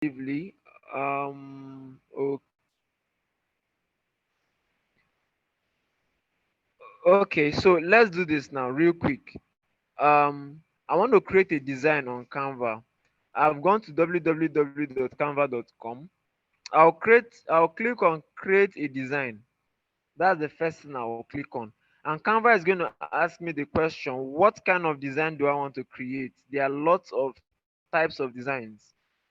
actively. Okay, so let's do this now real quick. I want to create a design on Canva. I've gone to www.canva.com. I'll click on create a design. That's the first thing I will click on. And Canva is going to ask me the question, what kind of design do I want to create? There are lots of types of designs.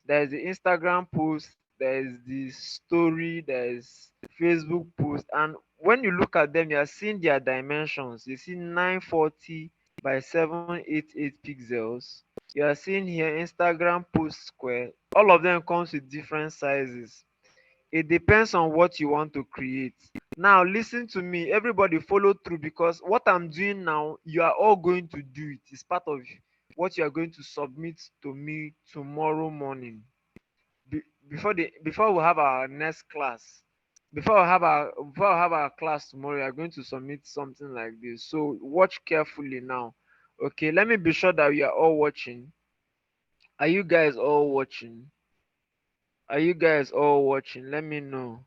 There is the Instagram post, there is the story, there is Facebook post. And when you look at them, you are seeing their dimensions. You see 940 by 788 pixels. You are seeing here Instagram post square. All of them comes with different sizes. It depends on what you want to create. Now listen to me, everybody follow through, because what I'm doing now, you are all going to do it. It's part of what you are going to submit to me tomorrow morning. Before we have our next class, before I have our class tomorrow, you are going to submit something like this. So watch carefully now. Okay, let me be sure that we are all watching. Are you guys all watching? Are you guys all watching? Let me know.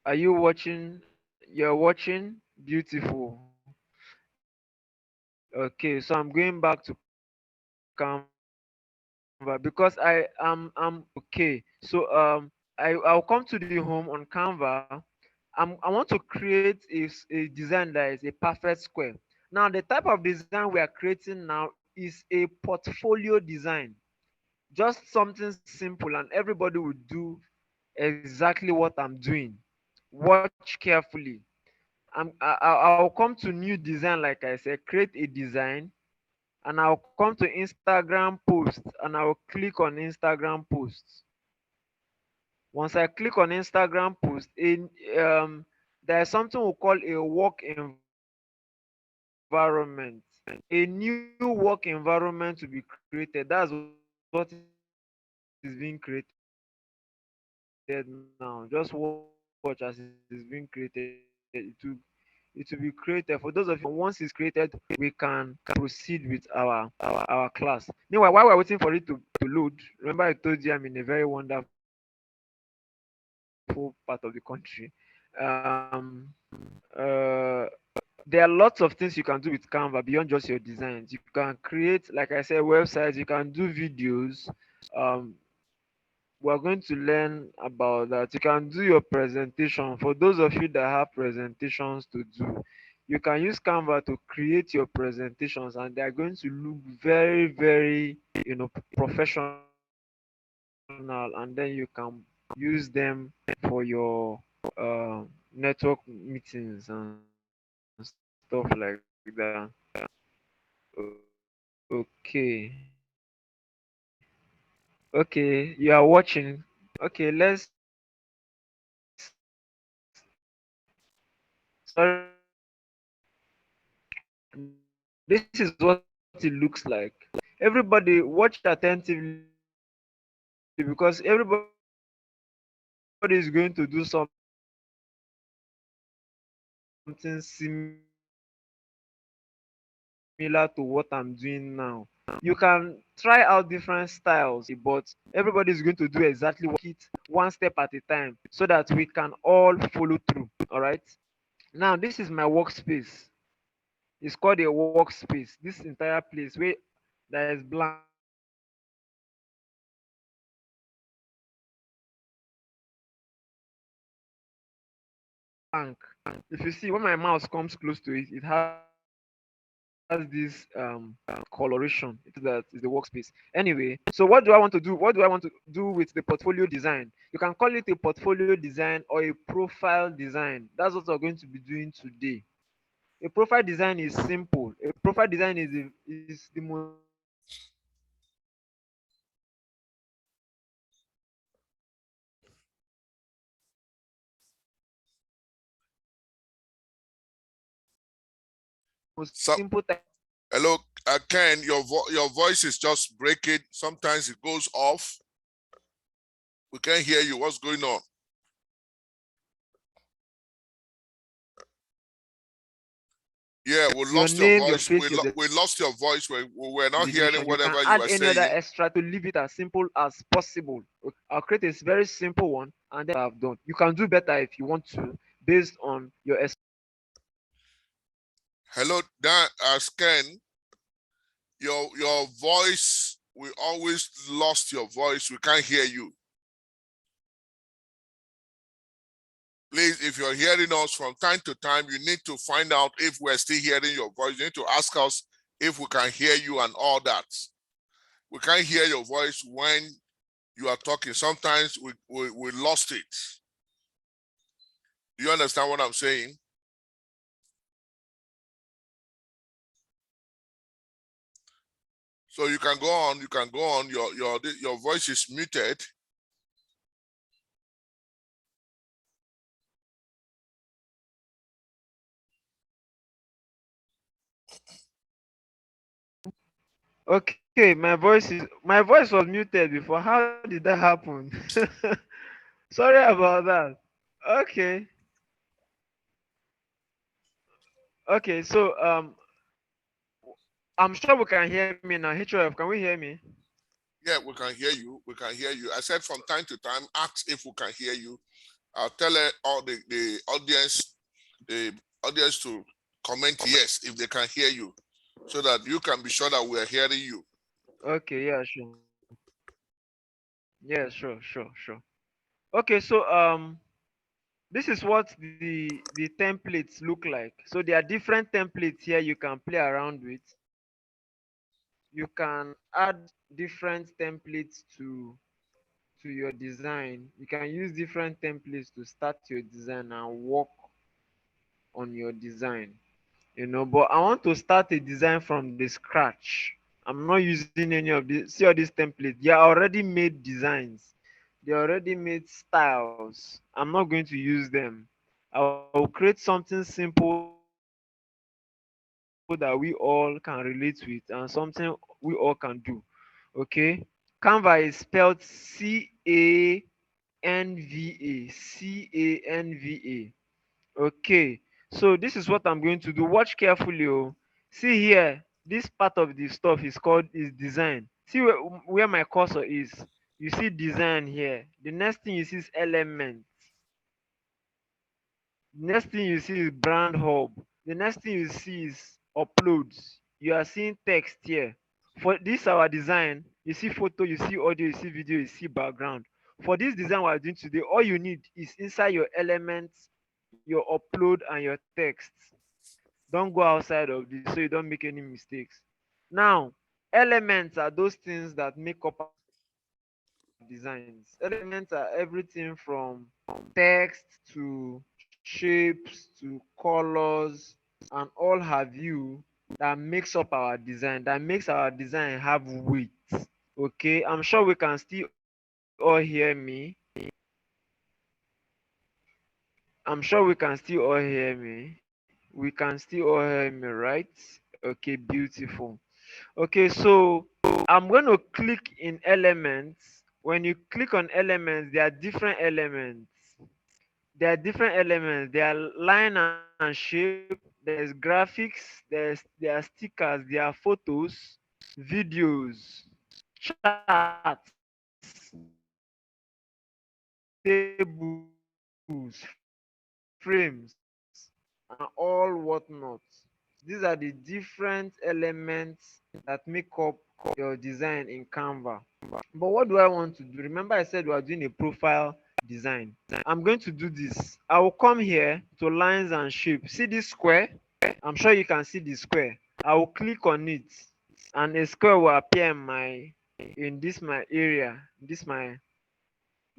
Are you watching? You're watching? Beautiful. Okay, so I'm going back to Canva because I'll come to the home on Canva. I want to create a design that is a perfect square. Now, the type of design we are creating now is a portfolio design. Just something simple, and everybody will do exactly what I'm doing. Watch carefully. I'll come to new design, like I said, create a design, and I'll come to Instagram post, and I'll click on Instagram posts. Once I click on Instagram post, there's something we call a work environment. A new work environment to be created. That's what is being created now. Just watch as it's being created now. It will be created. For those of you who don't know, once it's created, we can proceed with our class. Meanwhile, while we're waiting for it to load, remember I told you I'm in a very wonderful part of the country. Um uh there are lots of things you can do with Canva beyond just your designs. You can create, like I said, websites. You can do videos. um we're going to learn about that. You can do your presentation. For those of you that have presentations to do, you can use Canva to create your presentations, and they are going to look very, very, professional. And then you can use them for your network meetings and stuff like that. Okay, you are watching. Okay, this is what it looks like. Everybody watch attentively, because everybody is going to do something similar to what I'm doing now. You can try out different styles, but everybody is going to do exactly what I'm doing now. You can try out different styles, but everybody is going to do exactly what I'm doing. We'll take it one step at a time so that we can all follow through. All right. Now, this is my workspace. It's called a workspace. This entire place where there is blank. If you see, when my mouse comes close to it, it has this coloration. It tells that is the workspace. Anyway, so what do I want to do? What do I want to do with the portfolio design? You can call it a portfolio design or a profile design. That's what we're going to be doing today. A profile design is simple. A profile design is the most simple type of design you can create. It's the most So, simple type of design hello, you can create. Ken. Your voice is just breaking. Sometimes it goes off. We can't hear you. What's going on? Yeah, we your lost your name, your voice. face, your We lost your voice. We were not hearing designation. You can whatever you add were any other saying. extra to leave it as simple as possible. Okay, I'll create a very simple one, and then I've done. You can do better if you want to, based on your Hello, Dan, Ken. Your voice. We always lost your voice. We can't hear you. Please, if you're hearing us from time to time, you need to find out if we're still hearing your voice. You need to ask us if we can hear you and all that. We can't hear your voice when you are talking. Sometimes we lost it. Do you understand what I'm saying? So you can go on. You can go on. Your voice is muted. Okay, my voice was muted before. How did that happen? Sorry about that. Okay. Okay, so I'm sure we can hear me now. HOF, can we hear me? Yeah, we can hear you. We can hear you. I said from time to time, ask if we can hear you. I'll tell all the audience to comment yes if they can hear you, so that you can be sure that we are hearing you. Okay, yeah, sure. Yeah, sure. Okay, so this is what the templates look like. So there are different templates here you can play around with. You can add different templates to your design. You can use different templates to start your design and work on your design. But I want to start a design from the scratch. I'm not using any of these. See all these templates, they are already made designs, they already made styles. I'm not going to use them. I will create something simple that we all can relate with, and something we all can do. Okay, Canva is spelled Canva. Okay, so this is what I'm going to do. Watch carefully. Oh, see here, this part of the stuff is design. See where my cursor is. You see design here. The next thing you see is element. The next thing you see is brand hub. The next thing you see is uploads. You are seeing text here. For this our design, you see photo, you see audio, you see video, you see background. For this design we are doing today, all you need is inside your elements, your upload, and your text. Don't go outside of this so you don't make any mistakes. Now, elements are those things that make up our designs. Elements are everything from text to shapes to colors and all have you, that makes up our design, that makes our design have weight. Okay, I'm sure we can still all hear me. I'm sure we can still all hear me. We can still all hear me, right? Okay, beautiful. Okay, so I'm going to click in elements. When you click on elements, there are different elements. There are line and shape, there's graphics, there are stickers, there are photos, videos, charts, tables, frames, and all whatnot. These are the different elements that make up your design in Canva. But what do I want to do? Remember I said we are doing a profile design. I'm going to do this. I will come here to lines and shape. See this square? I'm sure you can see the square. I will click on it, and a square will appear in this my area, this my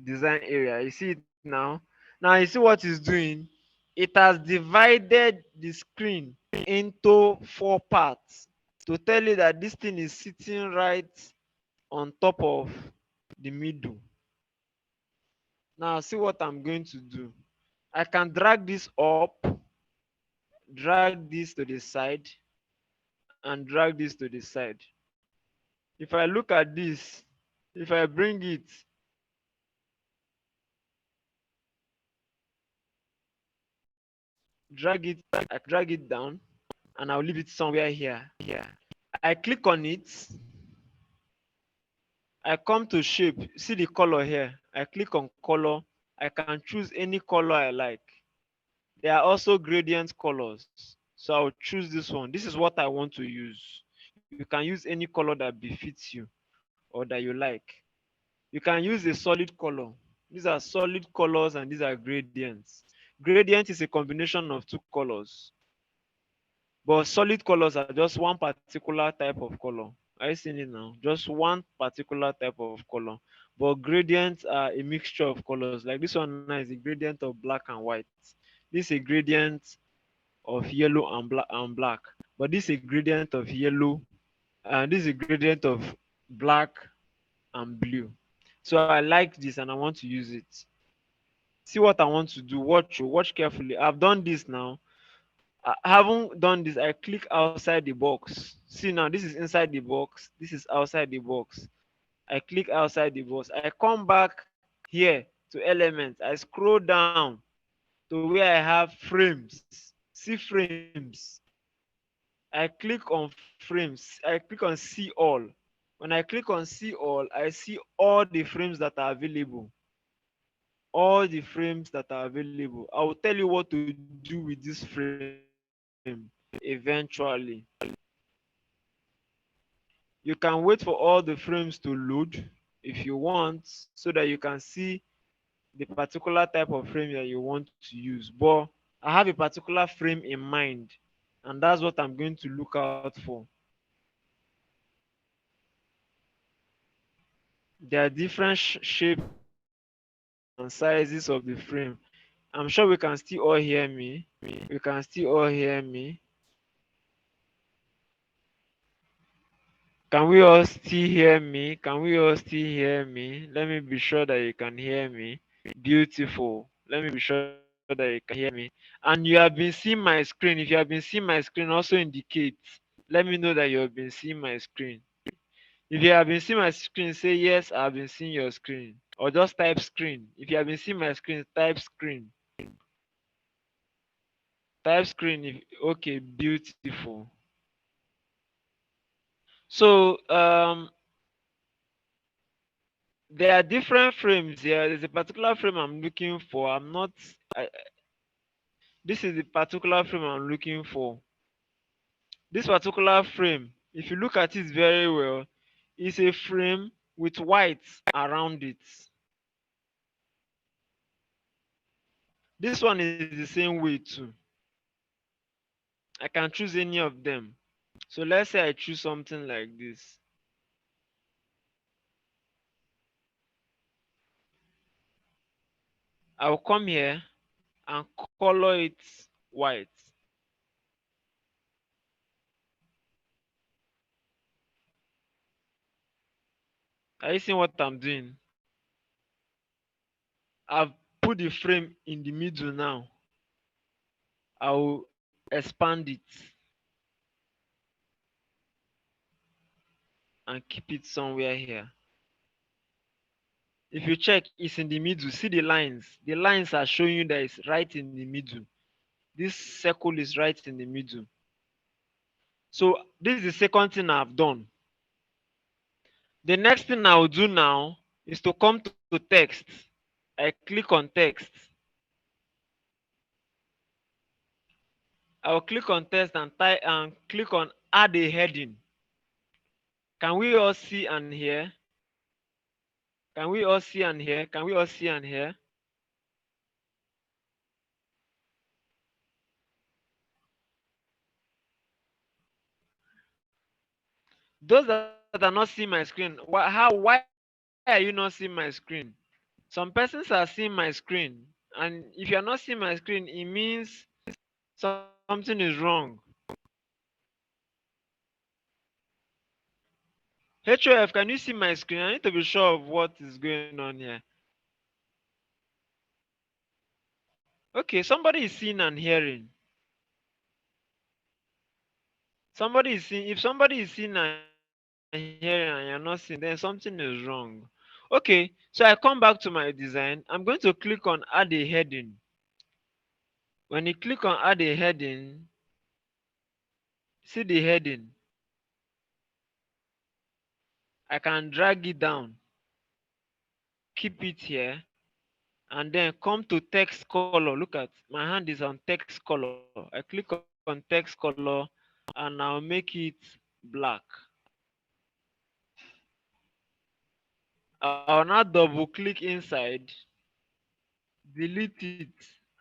design area. You see it now? Now you see what it's doing? It has divided the screen into four parts to tell you that this thing is sitting right on top of the middle. Now see what I'm going to do. I can drag this up, drag this to the side, and drag this to the side. If I look at this, if I bring it, drag it, I drag it down, and I'll leave it somewhere here. I click on it. I come to shape. See the color here. I click on color. I can choose any color I like. There are also gradient colors. So I'll choose this one. This is what I want to use. You can use any color that befits you or that you like. You can use a solid color. These are solid colors and these are gradients. Gradient is a combination of two colors. But solid colors are just one particular type of color. Are you seeing it now? Just one particular type of color. But gradients are a mixture of colors. Like this one now is a gradient of black and white. This is a gradient of yellow and black. But this is a gradient of yellow, and this is a gradient of black and blue. So I like this and I want to use it. See what I want to do. Watch carefully. I've done this now. I haven't done this. I click outside the box. See now, this is inside the box. This is outside the box. I click outside the box. I come back here to elements. I scroll down to where I have frames. See frames. I click on frames. I click on see all. When I click on see all, I see all the frames that are available. All the frames that are available. I will tell you what to do with this frame eventually. You can wait for all the frames to load if you want, so that you can see the particular type of frame that you want to use. But I have a particular frame in mind, and that's what I'm going to look out for. There are different shapes and sizes of the frame. I'm sure we can still all hear me. We can still all hear me. Can we all still hear me? Can we all still hear me? Let me be sure that you can hear me. Beautiful. Let me be sure that you can hear me. And you have been seeing my screen. If you have been seeing my screen, also indicate. Let me know that you have been seeing my screen. If you have been seeing my screen, say yes, I have been seeing your screen. Or just type screen. If you have been seeing my screen, type screen. Type screen. If okay, beautiful. So there are different frames here. There's a particular frame I'm looking for. This is the particular frame I'm looking for. This particular frame, if you look at it very well, is a frame with white around it. This one is the same way too. I can choose any of them. So let's say I choose something like this. I'll come here and color it white. Are you seeing what I'm doing? I've put the frame in the middle now. I'll expand it and keep it somewhere here. If you check, it's in the middle. See the lines. The lines are showing you that it's right in the middle. This circle is right in the middle. So this is the second thing I've done. The next thing I'll do now is to come to text. I click on text. I'll click on text and type and click on add a heading. Can we all see and hear? Can we all see and hear? Can we all see and hear? Those that are not seeing my screen, why are you not seeing my screen? Some persons are seeing my screen, and if you're not seeing my screen, it means something is wrong. HOF, can you see my screen? I need to be sure of what is going on here. Okay, somebody is seeing and hearing. Somebody is seeing. If somebody is seeing and hearing and you're not seeing, then something is wrong. Okay, so I come back to my design. I'm going to click on add a heading. When you click on add a heading, See the heading. I can drag it down, keep it here, and then come to text color. Look at my hand is on text color. I click on text color and I'll make it black. I'll now double click inside, delete it,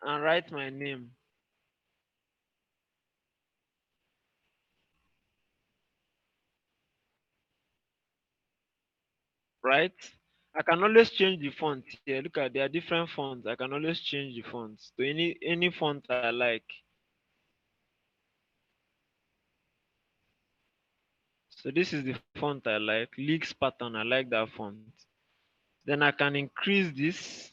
and write my name. Right? I can always change the font here. Look at, there are different fonts. I can always change the fonts to any font I like. So this is the font I like, Leaks pattern. I like that font. Then I can increase this.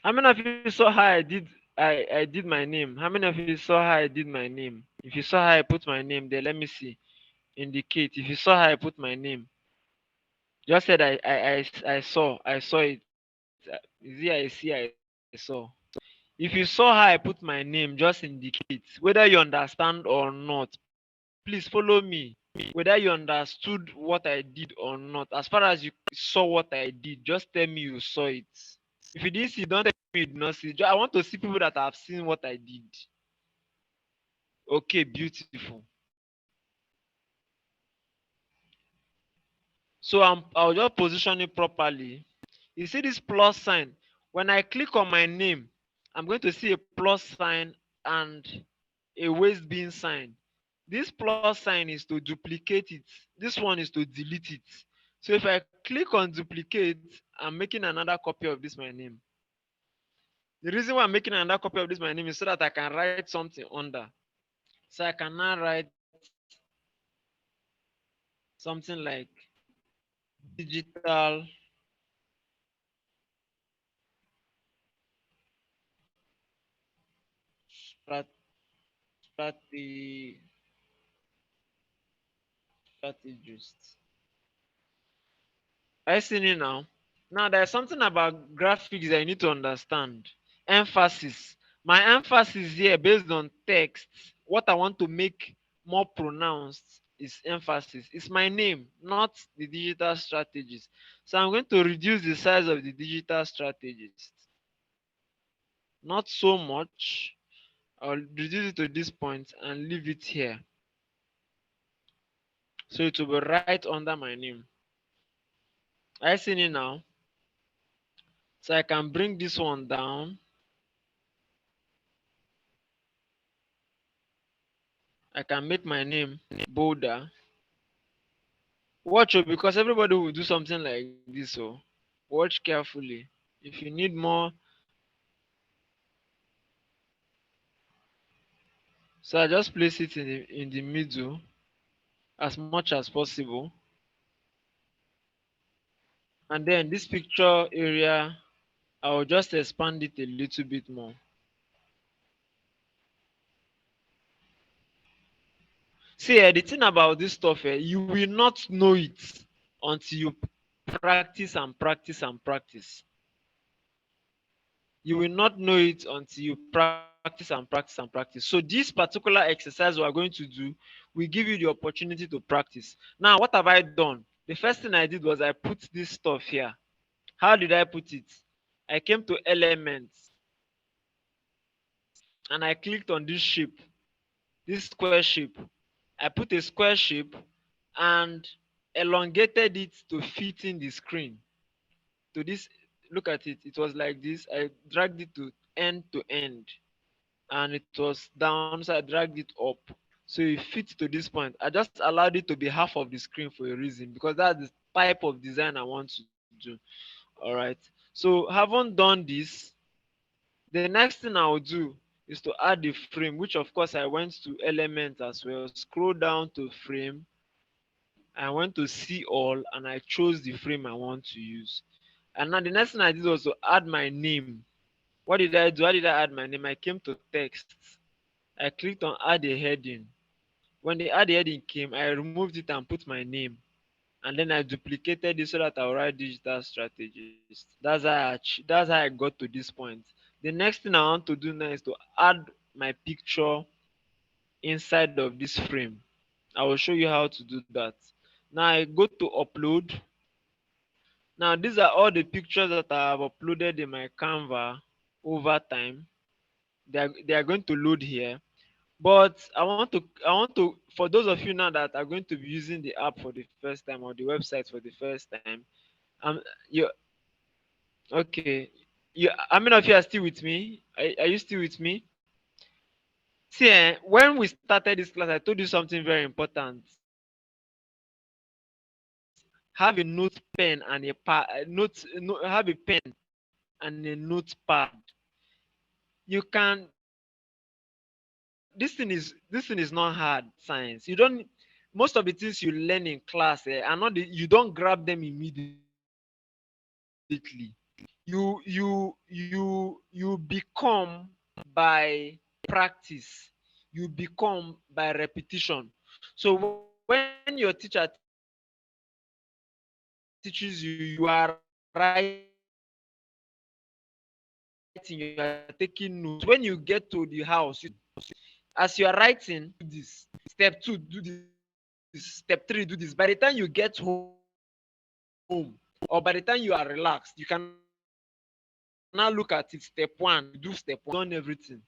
How many of you saw how I did my name? How many of you saw how I did my name? If you saw how I put my name there, let me see. Indicate. If you saw how I put my name. Just said I saw it. Is it I saw? If you saw how I put my name, just indicate whether you understand or not. Please follow me. Whether you understood what I did or not. As far as you saw what I did, just tell me you saw it. If you didn't see, don't tell me you did not see. I want to see people that have seen what I did. Okay, beautiful. So I'll just position it properly. You see this plus sign. When I click on my name, I'm going to see a plus sign and a waste bin sign. This plus sign is to duplicate it. This one is to delete it. So if I click on duplicate, I'm making another copy of this my name. The reason why I'm making another copy of this my name is so that I can write something under. So I can now write something like digital strategy strategist. Are you seeing it now? Now there's something about graphics that you need to understand. Emphasis. My emphasis here based on text, what I want to make more pronounced is emphasis. It's my name, not the digital strategist. So I'm going to reduce the size of the digital strategist. Not so much. I'll reduce it to this point and leave it here. So it will be right under my name. Are you seeing it now? So I can bring this one down. I can make my name bolder. Watch, because everybody will do something like this. So watch carefully. If you need more, so I just place it in the middle as much as possible. And then this picture area, I will just expand it a little bit more. See, the thing about this stuff, you will not know it until you practice and practice and practice. You will not know it until you practice and practice and practice. So this particular exercise we are going to do will give you the opportunity to practice. Now, what have I done? The first thing I did was I put this stuff here. How did I put it? I came to elements and I clicked on this shape, this square shape. I put a square shape and elongated it to fit in the screen. To this, look at it. It was like this. I dragged it to end, and it was down, so I dragged it up. So it fits to this point. I just allowed it to be half of the screen for a reason, because that's the type of design I want to do. All right. So having done this, the next thing I'll do is to add the frame, which of course I went to element as well. Scroll down to frame. I went to see all and I chose the frame I want to use. And now the next thing I did was to add my name. What did I do? How did I add my name? I came to text. I clicked on add a heading. When the add a heading came, I removed it and put my name. And then I duplicated it so that I'll write digital strategist. That's how I got to this point. The next thing I want to do now is to add my picture inside of this frame. I will show you how to do that. Now I go to upload. Now these are all the pictures that I have uploaded in my Canva over time. They are going to load here. But I want to for those of you now that are going to be using the app for the first time or the website for the first time, you okay. How many of you are still with me? Are you still with me? See, when we started this class, I told you something very important. Have a notepad and a notepad. This thing is not hard science. You don't Most of the things you learn in class, are not you don't grab them immediately. You become by practice. You become by repetition. So when your teacher teaches you, you are writing, you are taking notes. When you get to the house, you do the step 1, you do the step 2, you do the step 3. As you are writing, do this, step 3, do this. By the time you get home, or by the time you are relaxed, you can now look at it. Step 1, you do step 1, step 2, you do step 2. You have done everything.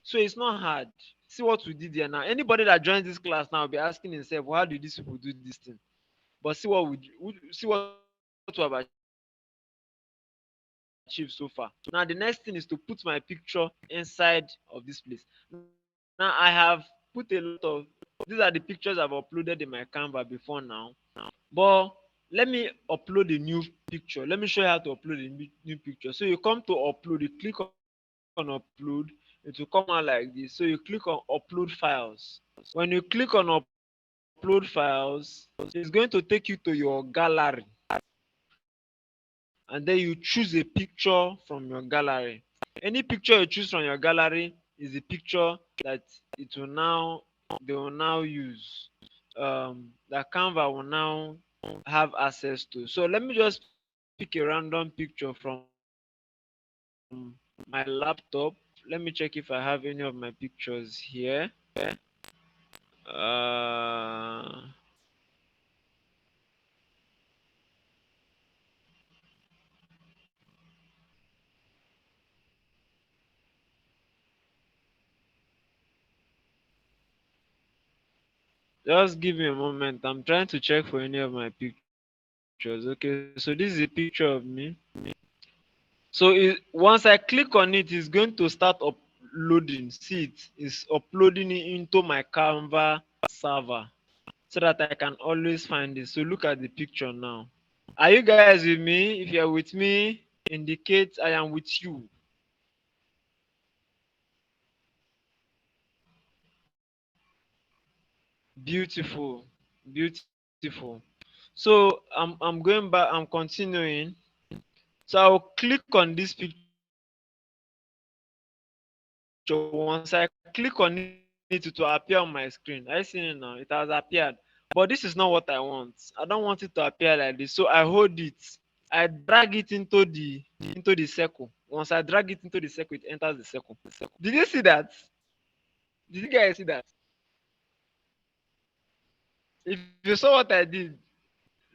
So it's not hard. See what we did here now. Anybody that joins this class now will be asking himself, well, how do these people do this thing? But see what we have achieved so far. Now the next thing is to put my picture inside of this place. Now I have put a lot of these are the pictures I've uploaded in my Canva before now. But let me upload a new picture. Let me show you how to upload a new picture. So you come to upload, you click on upload, it will come out like this. So you click on upload files. When you click on upload files, it's going to take you to your gallery. And then you choose a picture from your gallery. Any picture you choose from your gallery is the picture that it will now they will now use. That Canva will now have access to. So let me just pick a random picture from my laptop. Let me check if I have any of my pictures here. Just give me a moment. I'm trying to check for any of my pictures. Okay, so this is a picture of me. So once I click on it, it's going to start uploading. See, it's uploading it into my Canva server so that I can always find it. So look at the picture now. Are you guys with me? If you're with me, indicate I am with you. Beautiful, beautiful. So I'm going back. I'm continuing. So I'll click on this picture. Once I click on it, it will appear on my screen. Are you seeing it now? It has appeared. But this is not what I want. I don't want it to appear like this. So I hold it. I drag it I drag it into the circle. Once I drag it into the circle, it enters the circle. Did you see that? Did you guys see that? If you saw what I did,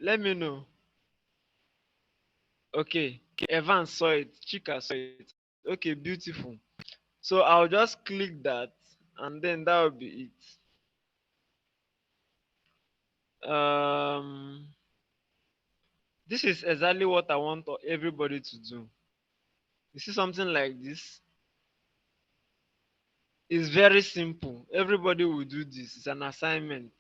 let me know. Okay. Evans saw it. Chika saw it. Okay, beautiful. So I'll just click that and then that will be it. Um this is exactly what I want everybody to do. You see something like this? It's very simple. Everybody will do this. It's an assignment.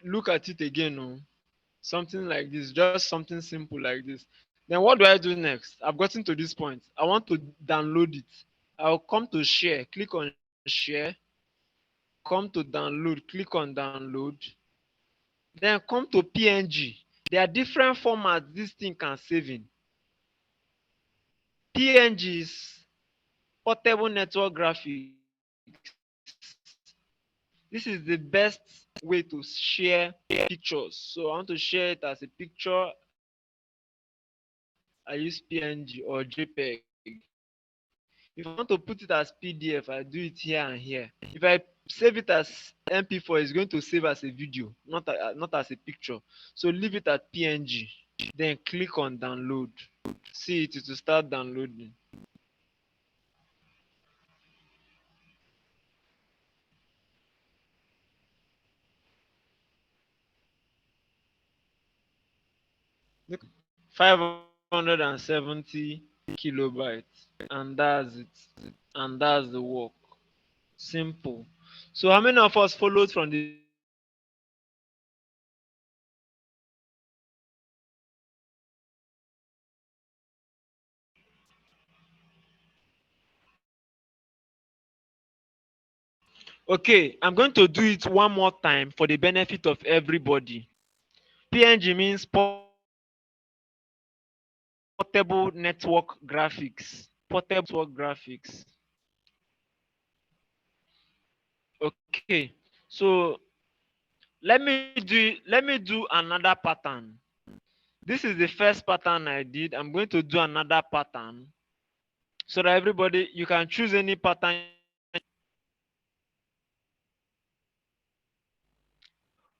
Look at it again. Oh. Something like this, just something simple like this. Then what do I do next? I've gotten to this point. I want to download it. I'll come to share, click on share, come to download, click on download, then come to PNG. There are different formats this thing can save in. PNG is portable network graphics. This is the best way to share pictures. So I want to share it as a picture. I use PNG or JPEG. If I want to put it as PDF, I do it here and here. If I save it as MP4, it's going to save as a video, not as a picture. So leave it at PNG. Then click on download. See it will start downloading. Look, 570 kilobytes, and that's it. And that's the work. Simple. So how many of us followed from the beginning to the end? Okay, I'm going to do it one more time for the benefit of everybody. PNG means portable network graphics. Portable network graphics. Okay, so let me do another pattern. This is the first pattern I did. I'm going to do another pattern so that everybody, you can choose any pattern.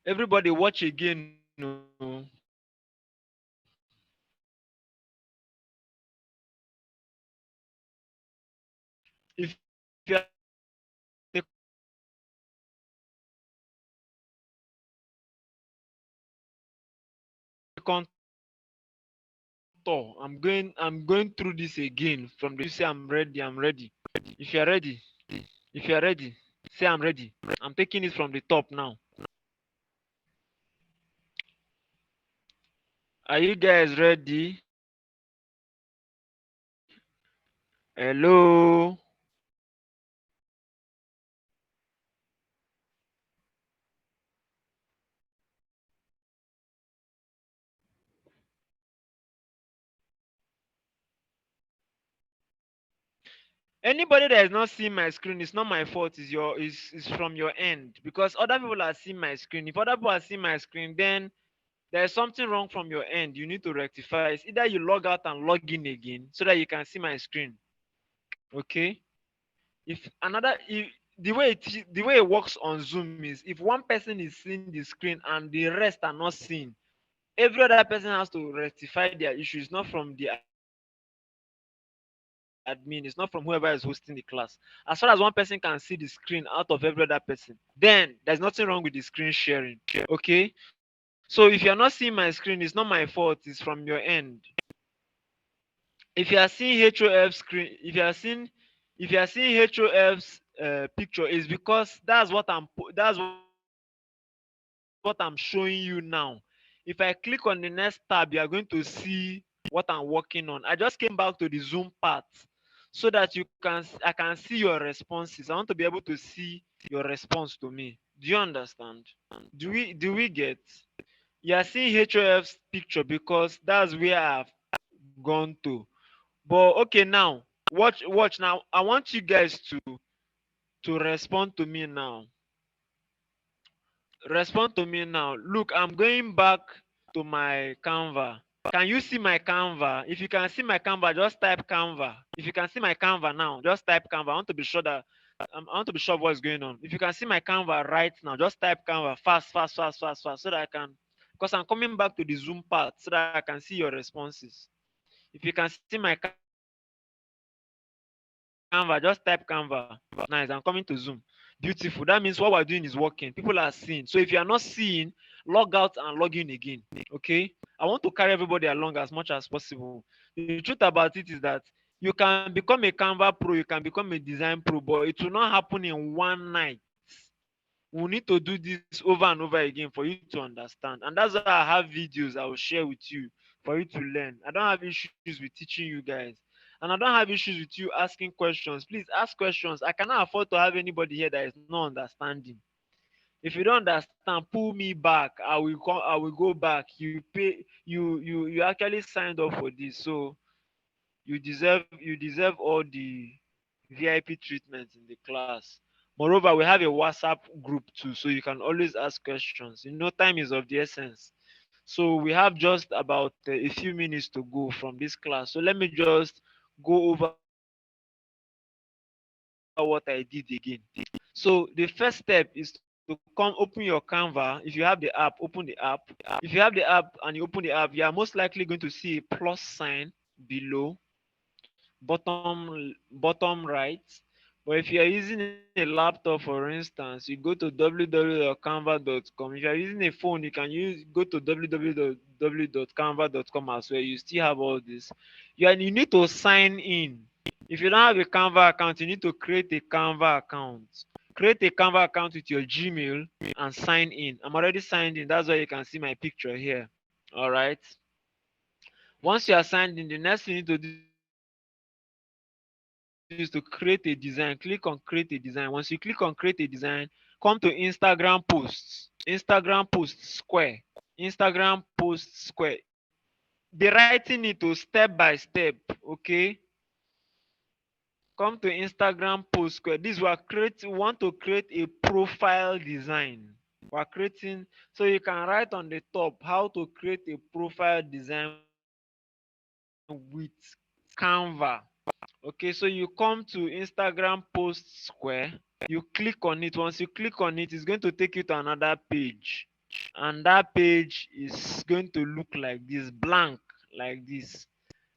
Everybody watch again. Oh. If you are seeing the contour, I'm going through this again from the say I'm ready. If you are ready, say I'm ready. I'm taking it from the top now. Are you guys ready? Hello. Anybody that is not seeing my screen, it's not my fault. Is from your end, because other people are seeing my screen. If other people are seeing my screen, then there's something wrong from your end. You need to rectify. It's either you log out and log in again so that you can see my screen. Okay. If another if, the way it works on Zoom is, if one person is seeing the screen and the rest are not seeing, every other person has to rectify their issue. It's not from the admin. It's not from whoever is hosting the class. As far as one person can see the screen out of every other person, then there's nothing wrong with the screen sharing. Okay. So if you're not seeing my screen, it's not my fault. It's from your end. If you are seeing HOF screen, if you are seeing HOF's picture, is because that's what I'm showing you now. If I click on the next tab, you are going to see what I'm working on. I just came back to the Zoom part so that I can see your responses. I want to be able to see your response to me. Do you understand? Do we get? You are seeing HOF's picture because that's where I've gone to. But okay, now watch now. I want you guys to respond to me now. Respond to me now. Look, I'm going back to my Canva. Can you see my Canva? If you can see my Canva, just type Canva. If you can see my Canva now, just type Canva. I want to be sure that I want to be sure of what's going on. If you can see my Canva right now, just type Canva fast, fast, fast, fast, fast, so that I can, because I'm coming back to the Zoom part so that I can see your responses. If you can see my Canva, just type Canva. Nice, I'm coming to Zoom. Beautiful. That means what we're doing is working. People are seeing. So if you are not seeing, log out and log in again. Okay? I want to carry everybody along as much as possible. The truth about it is that you can become a Canva Pro, you can become a Design Pro, but it will not happen in one night. We need to do this over and over again for you to understand. And that's why I have videos I will share with you for you to learn. I don't have issues with teaching you guys. And I don't have issues with you asking questions. Please ask questions. I cannot afford to have anybody here that is not understanding. If you don't understand, pull me back. I will come. I will go back. You pay. You actually signed up for this, so you deserve all the VIP treatment in the class. Moreover, we have a WhatsApp group too, so you can always ask questions. Time is of the essence. So we have just about a few minutes to go from this class. So let me just go over what I did again. So the first step is to come open your Canva. If you have the app, open the app. If you have the app and you open the app, you are most likely going to see a plus sign below, bottom right. But if you are using a laptop, for instance, you go to www.canva.com. If you are using a phone, you can go to www.canva.com as well. You still have all this. You need to sign in. If you don't have a Canva account, you need to create a Canva account. Create a Canva account with your Gmail and sign in. I'm already signed in. That's why you can see my picture here. All right. Once you are signed in, the next thing you need to do is to create a design. Click on create a design. Once you click on create a design, come to Instagram posts. Instagram posts square. Instagram posts square. Be writing it to step by step. Okay. Come to Instagram post square. This we want to create a profile design. We're creating, so you can write on the top how to create a profile design with Canva. Okay, so you come to Instagram post square, you click on it. Once you click on it, it's going to take you to another page, and that page is going to look like this, blank like this.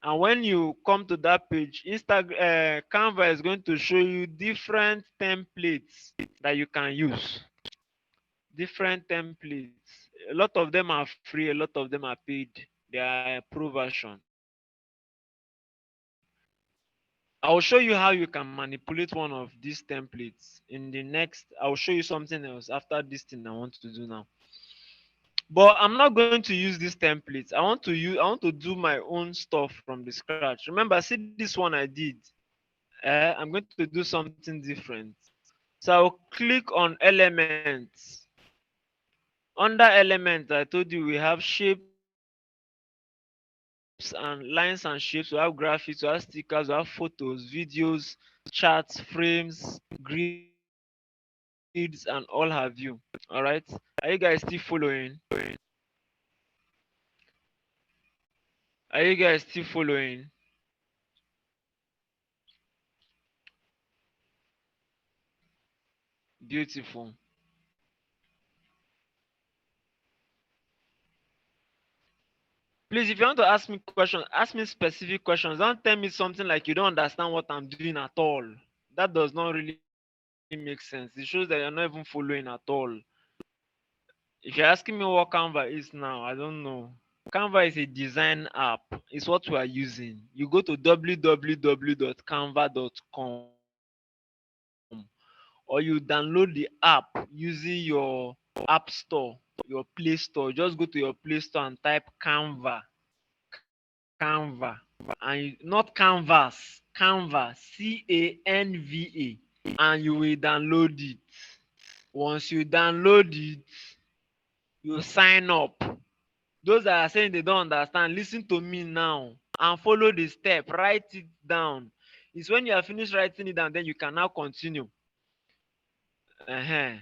And when you come to that page, Canva is going to show you different templates that you can use. Different templates. A lot of them are free, a lot of them are paid. They are pro version. I'll show you how you can manipulate one of these templates in the next. I'll show you something else after this thing I want to do now. But I'm not going to use these templates. I want to do my own stuff from the scratch. Remember, see this one I did. I'm going to do something different. So I'll click on elements. Under elements, I told you we have shapes and lines and shapes. We have graphics, we have stickers, we have photos, videos, chats, frames, grids, and all have you. All right. Are you guys still following? Are you guys still following? Beautiful. Please, if you want to ask me questions, ask me specific questions. Don't tell me something like you don't understand what I'm doing at all. That does not really make sense. It shows that you're not even following at all. If you're asking me what Canva is now, I don't know. Canva is a design app. It's what we are using. You go to www.canva.com or you download the app using your app store, your Play Store. Just go to your Play Store and type Canva. Canva. And not canvas, Canva, Canva, and you will download it. Once you download it, you sign up. Those that are saying they don't understand, listen to me now and follow the step. Write it down. It's when you are finished writing it down, then you can now continue. uh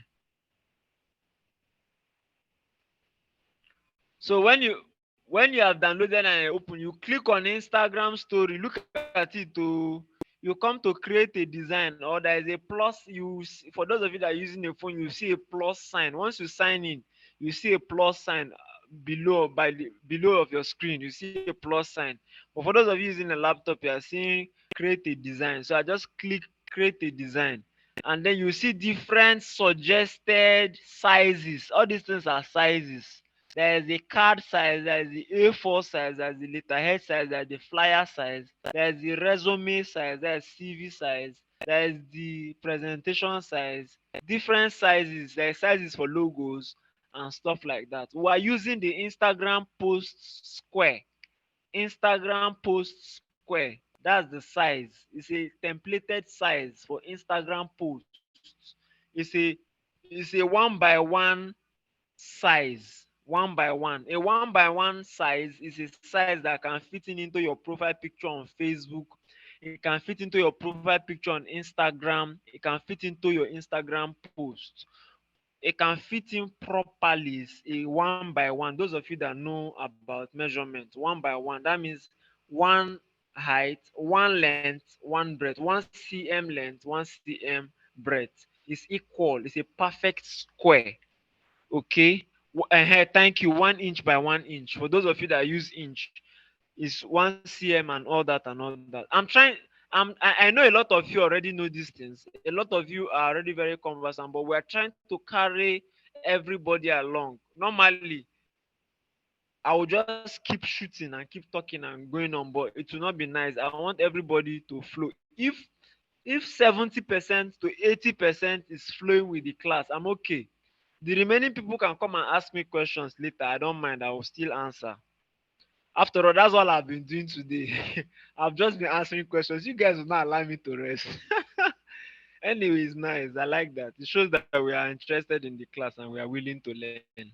So when you have downloaded and open, you click on Instagram story. Look at it to you come to create a design, or there is a plus. For those of you that are using a phone, you see a plus sign. Once you sign in, you see a plus sign below below of your screen. You see a plus sign. But for those of you using a laptop, you are seeing create a design. So I just click create a design, and then you see different suggested sizes. All these things are sizes. There is the card size, there is the A4 size, there is the letterhead size, there is the flyer size, there is the resume size, there is CV size, there is the presentation size, different sizes, there are sizes for logos and stuff like that. We are using the Instagram post square. Instagram post square. That's the size. It's a templated size for Instagram posts. It's a one by one size. One by one. A one by one size is a size that can fit in into your profile picture on Facebook. It can fit into your profile picture on Instagram. It can fit into your Instagram post. it can fit in properly. It's a one by one. Those of you that know about measurement, one by one, that means one height, one length, one breadth, 1 cm length, 1 cm breadth is equal. It's a perfect square. Okay. Thank you. 1 inch by 1 inch. For those of you that use inch, is 1 cm and all that and all that. I know a lot of you already know these things. A lot of you are already very conversant, but we are trying to carry everybody along. Normally, I will just keep shooting and keep talking and going on, but it will not be nice. I want everybody to flow. If 70% to 80% is flowing with the class, I'm okay. The remaining people can come and ask me questions later. I don't mind. I will still answer. After all, that's all I've been doing today. I've just been answering questions. You guys will not allow me to rest. Anyway, it's nice. I like that. It shows that we are interested in the class and we are willing to learn.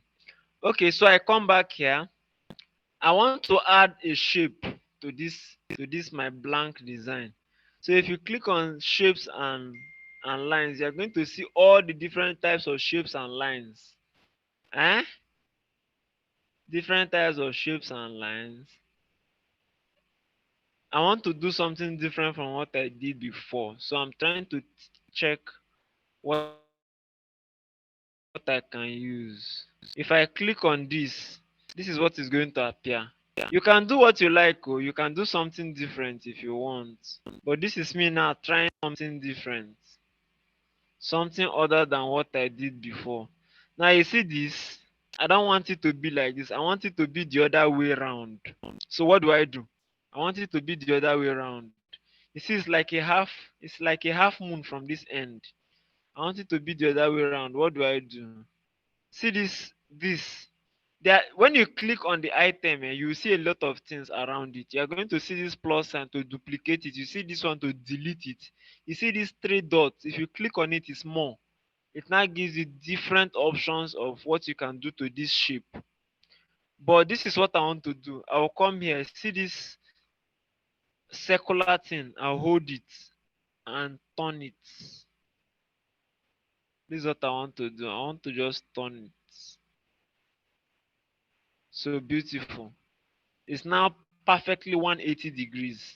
Okay, so I come back here. I want to add a shape to this my blank design. So if you click on shapes and lines, you're going to see all the different types of shapes and lines. Eh? Different types of shapes and lines. I want to do something different from what I did before. So I'm trying to check what I can use. If I click on this is what is going to appear. You can do what you like, oh. You can do something different if you want. But this is me now trying something different. Something other than what I did before. Now you see this, I don't want it to be like this. I want it to be the other way around. So what do? I want it to be the other way around. You see, it's like a half moon from this end. I want it to be the other way around. What do? See this. When you click on the item, you see a lot of things around it. You're going to see this plus sign to duplicate it. You see this one to delete it. You see these three dots. If you click on it, it's more. It now gives you different options of what you can do to this shape. But this is what I want to do. I will come here, see this circular thing. I'll hold it and turn it. This is what I want to do. I want to just turn it. So beautiful. It's now perfectly 180 degrees.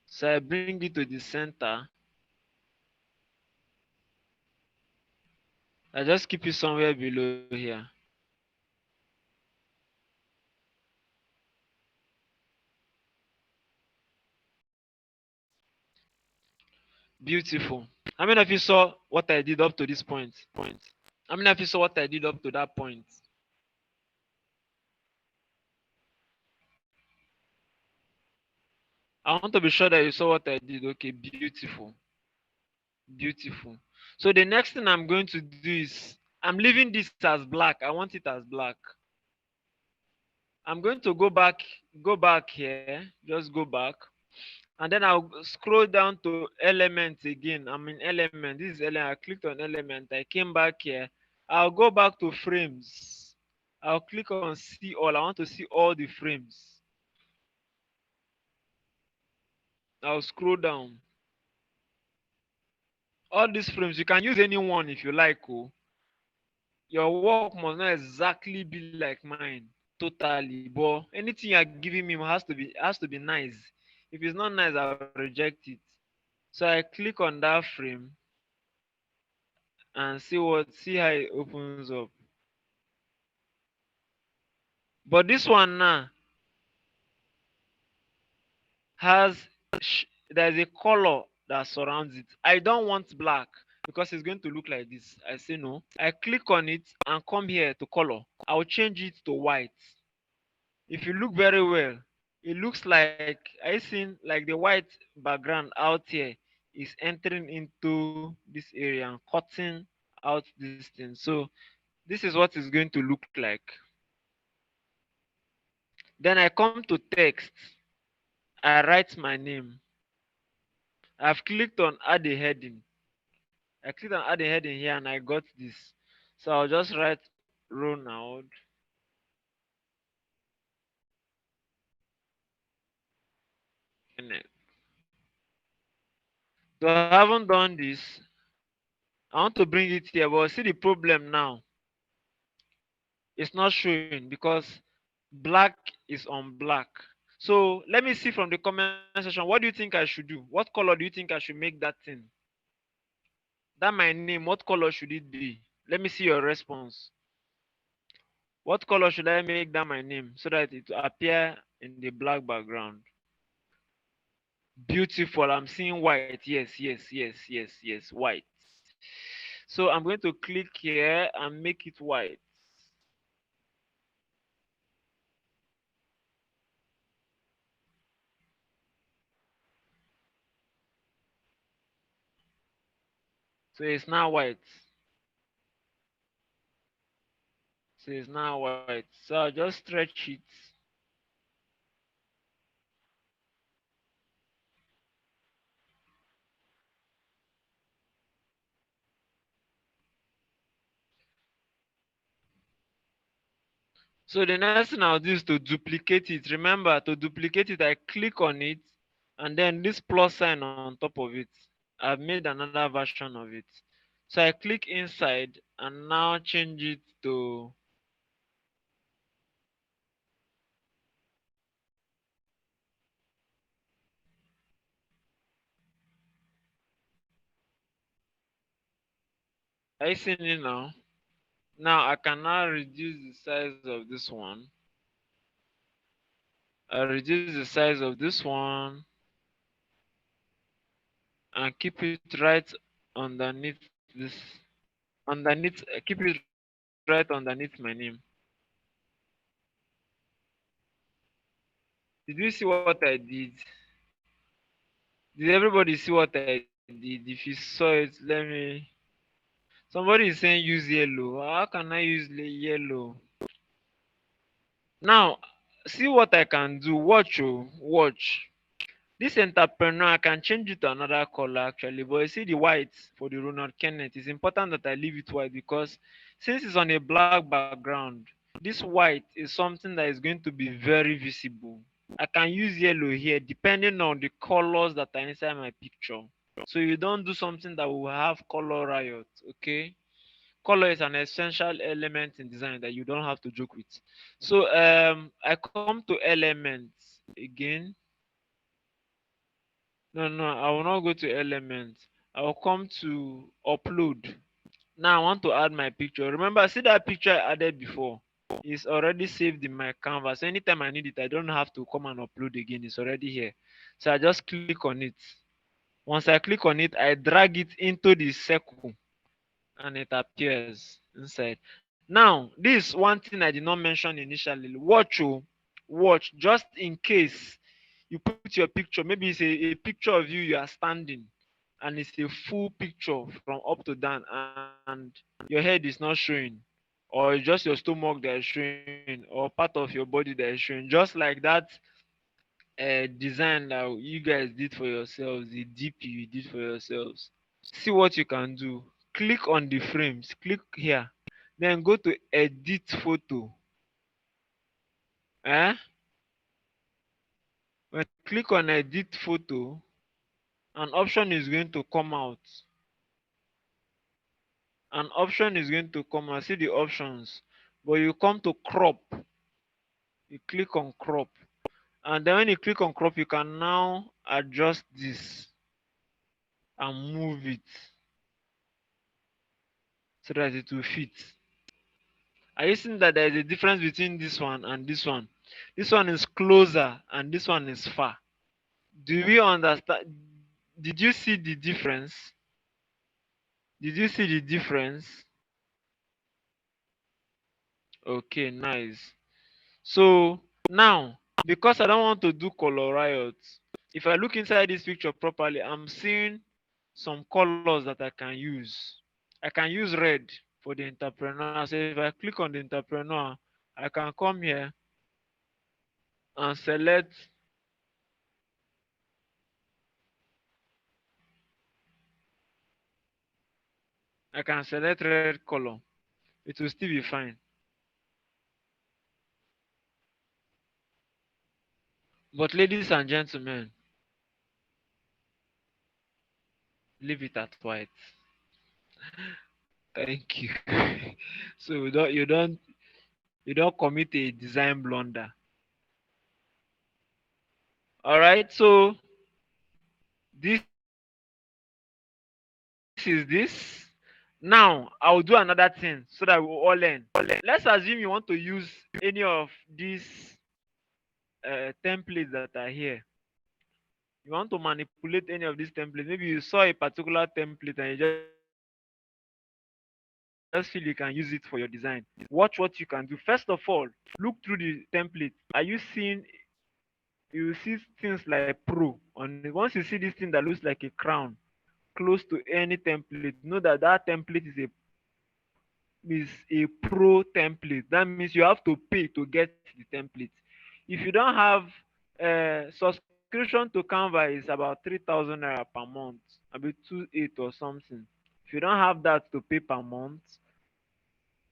So I bring it to the center. I just keep it somewhere below here. Beautiful. How many of you saw what I did up to this point? How many of you saw what I did up to that point? I want to be sure that you saw what I did. Okay, beautiful. Beautiful. So the next thing I'm going to do is I'm leaving this as black. I want it as black. I'm going to go back here. Just go back. And then I'll scroll down to elements again. I'm in element. This is element. I clicked on element. I came back here. I'll go back to frames. I'll click on see all. I want to see all the frames. I'll scroll down. All these frames, you can use any one if you like. Oh. Your work must not exactly be like mine totally, but anything you're giving me has to be nice. If it's not nice, I'll reject it. So I click on that frame and see how it opens up. But this one now has there's a color that surrounds it. I don't want black because it's going to look like this. I say no. I click on it and come here to color. I'll change it to white. If you look very well, it looks like I seen like the white background out here is entering into this area and cutting out this thing. So this is what it's going to look like. Then I come to text. I write my name. I've clicked on add a heading. I clicked on add a heading here and I got this. So I'll just write Ronald. So I haven't done this. I want to bring it here, but see the problem now. It's not showing because black is on black. So let me see from the comment section, what do you think I should do? What color do you think I should make that thing? That my name, what color should it be? Let me see your response. What color should I make that my name so that it will appear in the black background? Beautiful. I'm seeing white. Yes, yes, yes, yes, yes, white. So I'm going to click here and make it white. So it's now white. So it's now white. So I'll just stretch it. So the next thing I'll do is to duplicate it. Remember, to duplicate it, I click on it, and then this plus sign on top of it. I've made another version of it. So I click inside and now change it to, are you seeing it now? Now I can now reduce the size of this one. I reduce the size of this one and keep it right underneath this, underneath, keep it right underneath my name. Did you see what I did? Did everybody see what I did? If you saw it, let me. Somebody is saying use yellow. How can I use yellow? Now, see what I can do. Watch, oh, watch. This entrepreneur, I can change it to another color actually, but you see the white for the Ronald Kenneth. It's important that I leave it white because since it's on a black background, this white is something that is going to be very visible. I can use yellow here depending on the colors that are inside my picture. So you don't do something that will have color riot, okay? Color is an essential element in design that you don't have to joke with. So I come to elements again. No, I will not go to elements. I will come to upload. Now I want to add my picture. Remember, see that picture I added before? It's already saved in my canvas. So anytime I need it, I don't have to come and upload again. It's already here. So I just click on it. Once I click on it, I drag it into the circle and it appears inside. Now, this one thing I did not mention initially. Watch, oh, watch, just in case you put your picture, maybe it's a picture of you are standing and it's a full picture from up to down and your head is not showing, or it's just your stomach that is showing, or part of your body that is showing, just like that design that you guys did for yourselves, the DP you did for yourselves. See what you can do. Click on the frames, click here, then go to edit photo. eh when you click on edit photo, an option is going to come out. An option is going to come out. See the options, but you come to crop. You click on crop, and then when you click on crop, you can now adjust this and move it so that it will fit. Are you seeing that there is a difference between this one and this one? This one is closer and this one is far. Do we understand? Did you see the difference? Did you see the difference? Okay, nice. So now, because I don't want to do color riots, if I look inside this picture properly, I'm seeing some colors that I can use. I can use red for the entrepreneur. So if I click on the entrepreneur, I can come here and select. I can select red color. It will still be fine. But ladies and gentlemen, leave it at white. Thank you. So you don't commit a design blunder. All right. So this is this. Now I'll do another thing so that we will all learn. Let's assume you want to use any of these templates that are here. You want to manipulate any of these templates. Maybe you saw a particular template and you just feel you can use it for your design. Watch what you can do. First of all, look through the template. Are you seeing, you will see things like pro on it. Once you see this thing that looks like a crown close to any template, know that that template is a pro template. That means you have to pay to get the template. If you don't have subscription to Canva is about 3,000 naira per month, maybe 2.8 or something. If you don't have that to pay per month,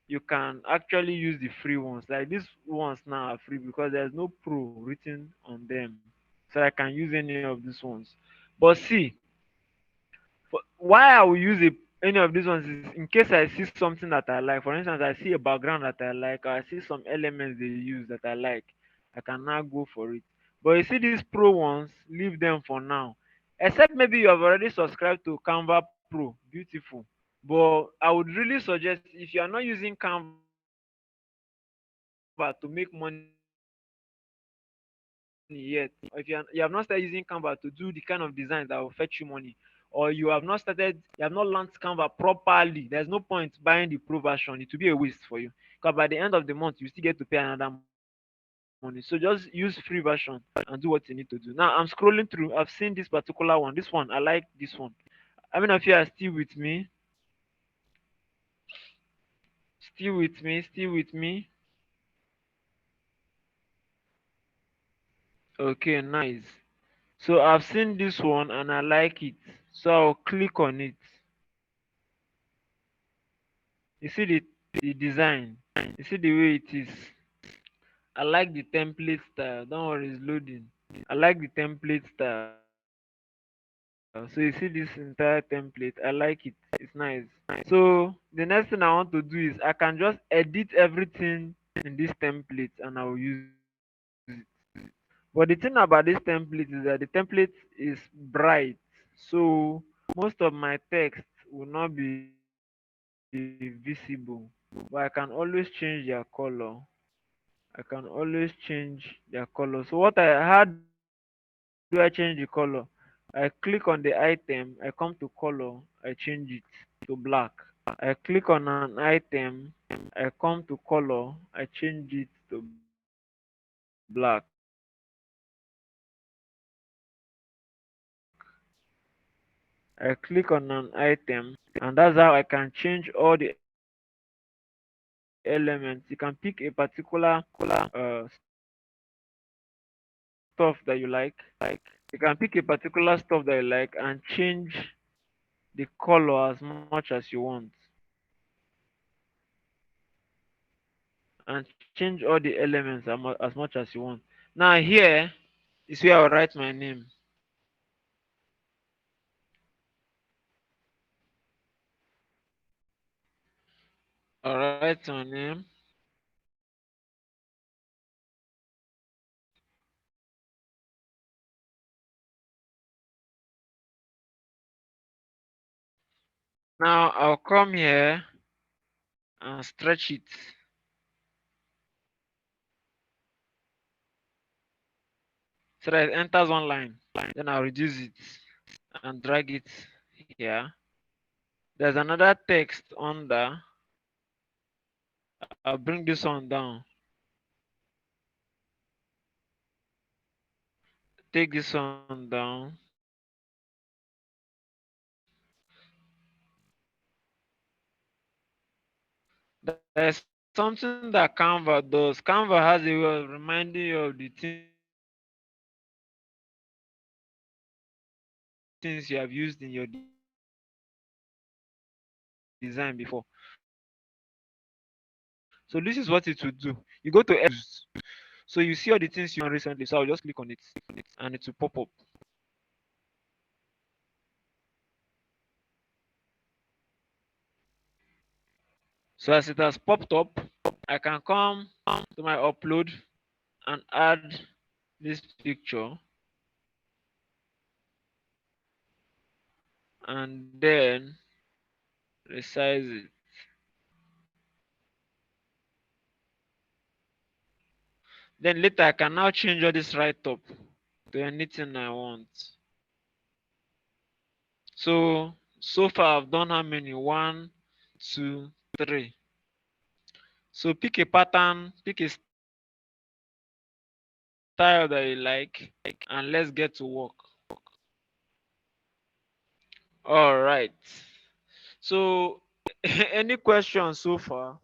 you can actually use the free ones. Like these ones now are free because there's no pro written on them, so I can use any of these ones. But see, why I will use any of these ones is in case I see something that I like. For instance, I see a background that I like, or I see some elements they use that I like. I can now go for it. But you see these pro ones, leave them for now. Except maybe you have already subscribed to Canva Pro, beautiful. But I would really suggest if you are not using Canva to make money yet, or if you have not started using Canva to do the kind of designs that will fetch you money, or you have not you have not learned Canva properly, there's no point buying the pro version. It will be a waste for you. Because by the end of the month, you still get to pay another money. So just use free version and do what you need to do. Now I'm scrolling through. I've seen this particular one. This one, I like this one. How many of you are still with me? Still with me? Okay, nice. So I've seen this one and I like it. So I'll click on it. You see the design. You see the way it is. I like the template style. Don't worry, it's loading. I like the template style. So you see this entire template. I like it. It's nice. So the next thing I want to do is I can just edit everything in this template and I will use it. But the thing about this template is that the template is bright. So most of my text will not be visible. But I can always change their color. How do I change the color? I click on the item, I come to color, I change it to black. I click on an item, I come to color, I change it to black. I click on an item, I come to color, I change it to black. And that's how I can change all the elements. You can pick a particular stuff that you like. You can pick a particular stuff that you like and change the color as much as you want. And change all the elements as much as you want. Now here is where I'll write my name. I'll write my name. Now I'll come here and stretch it so that it enters one line. Then I'll reduce it and drag it here. There's another text under. I'll bring this one down. Take this one down. There's something that Canva does. Canva has a way of reminding you of the things you have used in your design before. So this is what it will do. You go to edit, so you see all the things you have used and you want to change. So I'll just click on this one recently. So I'll just click on it and it will pop up. So as it has popped up, I can come to my upload and add this picture, and then resize it. Then later I can now change all this right up to anything I want. So far I've done how many? 1, 2, 3. So pick a pattern, pick a style that you like, and let's get to work. All right. So any questions so far?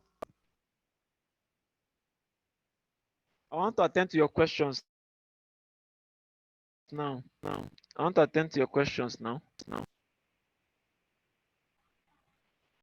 I want to attend to your questions now. I want to attend to your questions now.